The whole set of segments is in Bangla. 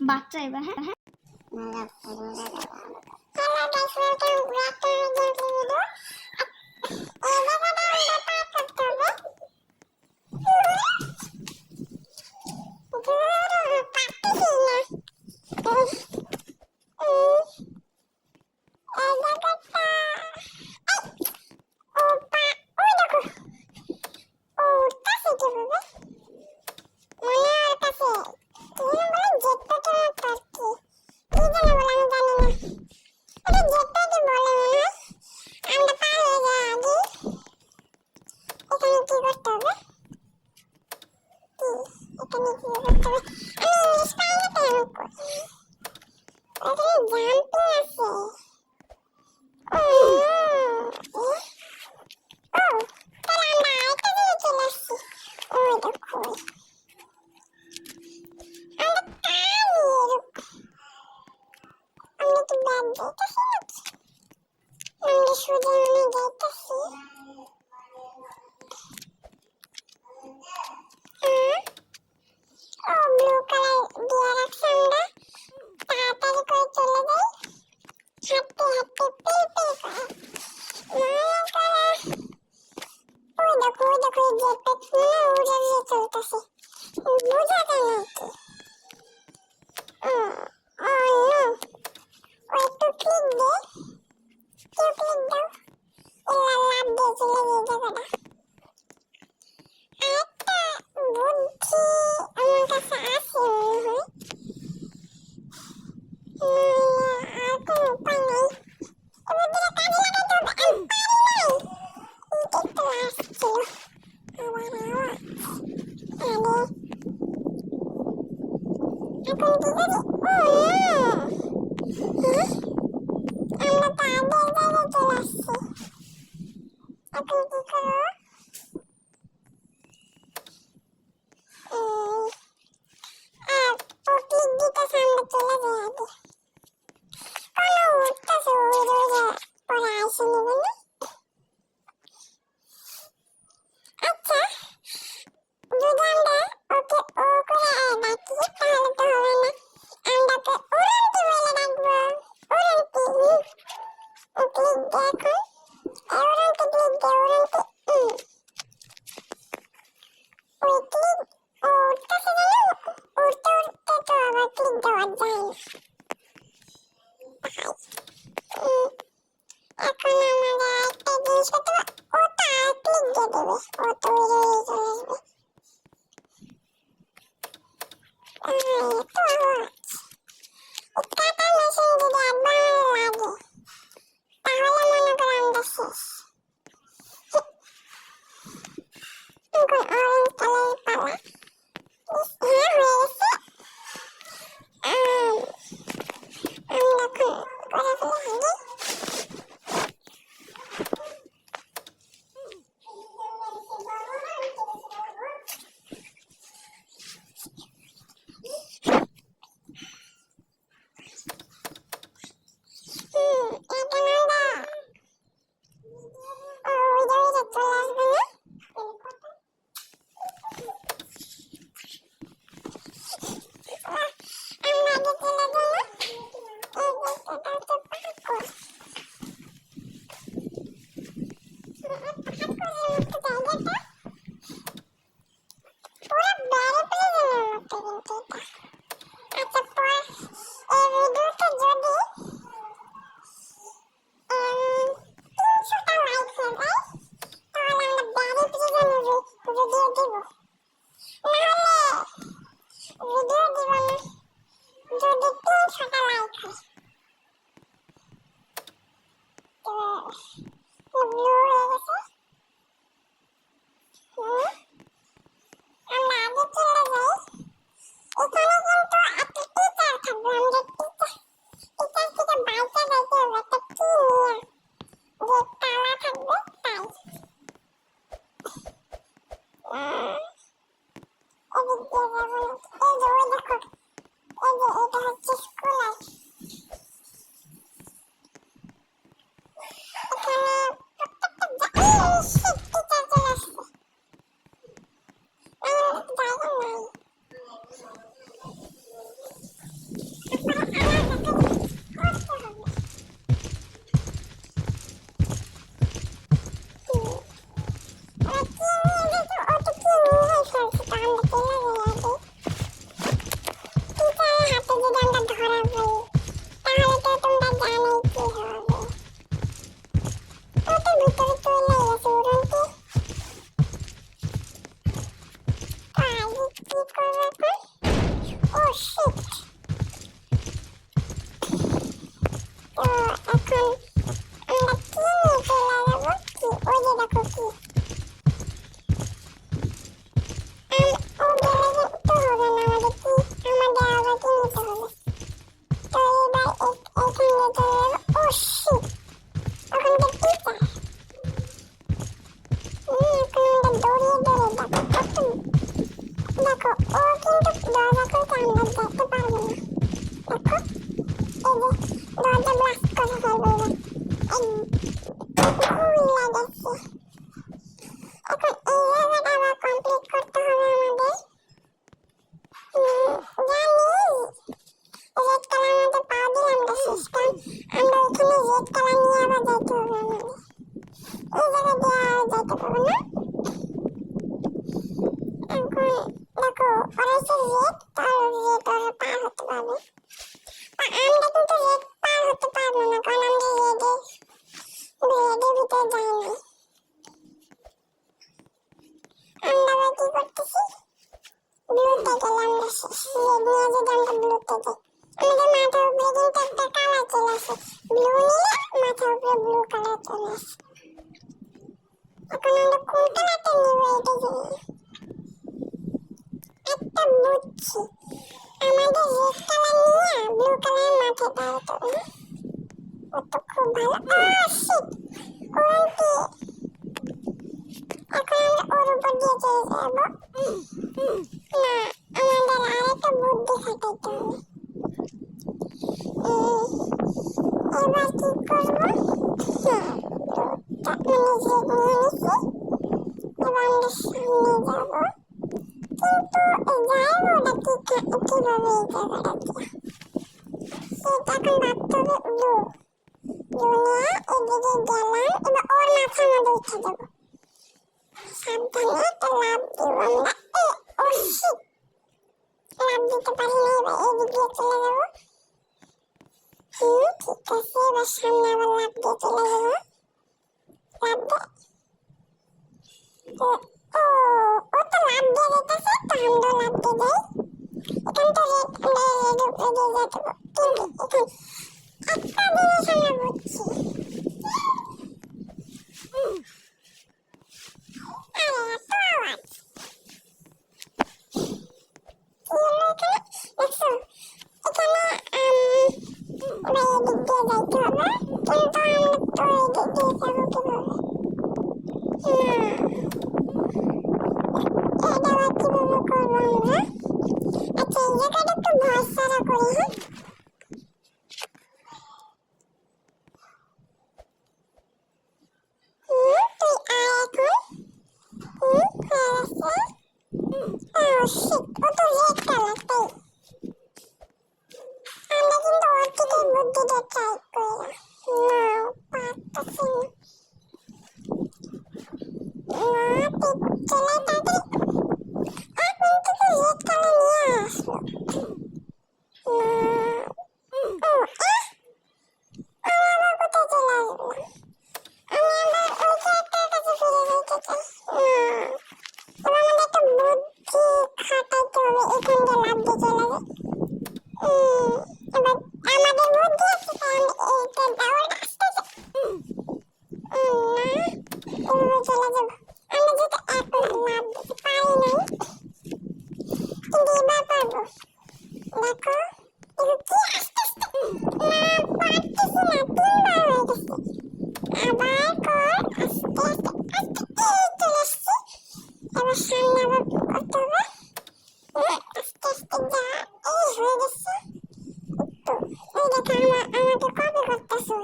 বাচ্চা এবার। হ্যাঁ হ্যাঁ দেখো কি ও গেলে তো হবে না, আমাদের কি আমাদের আবার কি নিতে হবে। তো এবার এখানে চলে যাবো। ও শিট, ওখানকার টিচার। এখন আমরা দৌড়িয়ে দৌড়িয়ে দেখো কত, দেখো ও কিন্তু দরজা খুলতে আমরা যেতে পারবো না। দেখো এই যে দরজা ব্লাস্ট করে ফেলবো এবার। খুলে গেছে। এখন এই জায়গাটা আবার কমপ্লিট করতে হবে আমাদের। জানি রেড কালার মধ্যে পা দিলাম তো সিস্টেম, আমরা এখানে রেড কালার নিয়ে আবার যেতে হবে আমাদের। এই জায়গা দিয়ে আর যেতে পারবো না। এখন দেখো ওরা হচ্ছে রেড, তার রেড ওরা পার হতে পারবে। আমরা কিন্তু রেড পার হতে পারবো না, কারণ আমরা রেডের ভিতরে যাইনি। আমরা আবার কি করতেছি, ব্লুতে গেলাম। রেড নিয়ে যদি আমরা ব্লুতে যাই, আমাদের মাথার উপরে কিন্তু একটা কালার চলে আসে। ব্লু নিলে মাথার উপরে ব্লু কালার চলে আসে। এখন আমরা কোন কালারটা নিব এটা জানি না। একটা বুঝছি, আমাদের রেড কালার নিয়ে ব্লু কালার মাথায় দাঁড়াতে হবে। ও তো খুব ভালো। শিট, ওরকম এখন আমরা ওর উপর দিয়ে চলে যাবো। না, আমাদের আরেকটা বুদ্ধি খাটাইতে হবে। এবার কি করবো, মানে রেড নিয়ে নিছি। এবার আমরা সামনে যাবো, কিন্তু যাইবো ওটা কিভাবে এই জায়গাটা দিয়ে, সেটা এখন ভাবতে হবে। ব্লু নিয়ে এদিকে গেলাম, এবার ওর মাথার মধ্যে উঠে যাবো। সাবধানে একটা লাফ দিব আমরা। ও শিট, লাফ দিতে পারি না, এবার এদিক দিয়ে চলে যাবো। ঠিক আছে, এবার সামনে আবার লাফ দিয়ে চলে যাবো। লাফ দে। ও তো লাফ দিয়ে যেতেছে, তো আমরাও লাফ দিয়ে যাই। এখান তো রেড, আমরা রেড উপরে দিয়ে যেতে পারবো। কিন্তু এখন একটা জিনিস আমরা বুঝছি। আরে এত আওয়াজ কি হলো এখানে, দেখছো? এখানে এবার এদিক দিয়ে যাইতে হবে, কিন্তু আমরা তো এদিক দিয়ে যাবো কিভাবে? এটা আবার কিভাবে করবো আমরা? আচ্ছা, এই জায়গাটা একটু ভয় সারা করি। হ্যাঁ, তুই আয় এখন। হয়ে গেছে। ও শিট, ও তো রেড কালার, তাই আমরা কিন্তু ওর থেকে বুদ্ধিটা ট্রাই করি। না, পারতেছি না। চলে তাড়াতাড়ি। এখন থেকে রেড কালার নিয়ে আসলো। আমি আবার কোথায় চলে আসবো? আমি আবার ওই ক্যারেক্টারের কাছে ফিরে যেতে চাই। এবার আমাদের একটা বুদ্ধি খাটাইতে হবে, এখান দিয়ে লাফ দিয়ে চলে যায়। এবার আমাদের বুদ্ধি আছে, তাই আমি এইটা দাউড় আসতেছে। না, এভাবে চলে যাবো। আমরা যেটা এখন লাফ দিতে পারি নাই, কিন্তু এবার পারবো। দেখো এগুলো কি আস্তে আস্তে, না পারতেছি না, 3বার হয়ে গেছে। আবার কর, আস্তে আস্তে আস্তে, এই চলে আসছি। এবার সামনে আবার করতে হবে। আস্তে আস্তে যা, এই হয়ে গেছে। তো এই দেখো আমাকে কপি করতেছে।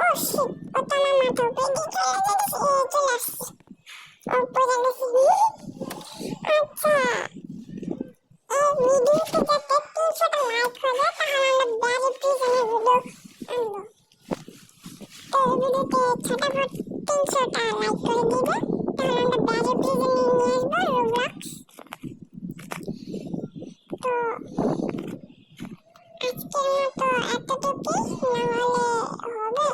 ও শিট, ও তো আমার মাথা উপরে দিয়ে চলে যেতেছে। চলে আসছি, উপরে গেছি। আচ্ছা, এই ভিডিওতে যাতে 300টা লাইক হবে, তাহলে আমরা ব্যারি প্রিজনের ভিডিও আনবো। তো এই ভিডিওতে ঝটাফট 300টা লাইক করে দিবে, তাহলে আমরা ব্যারি প্রিজনে নিয়ে আসবো রোবলক্স। তো আজকের মতো এতটুকুই, না হলে হবে।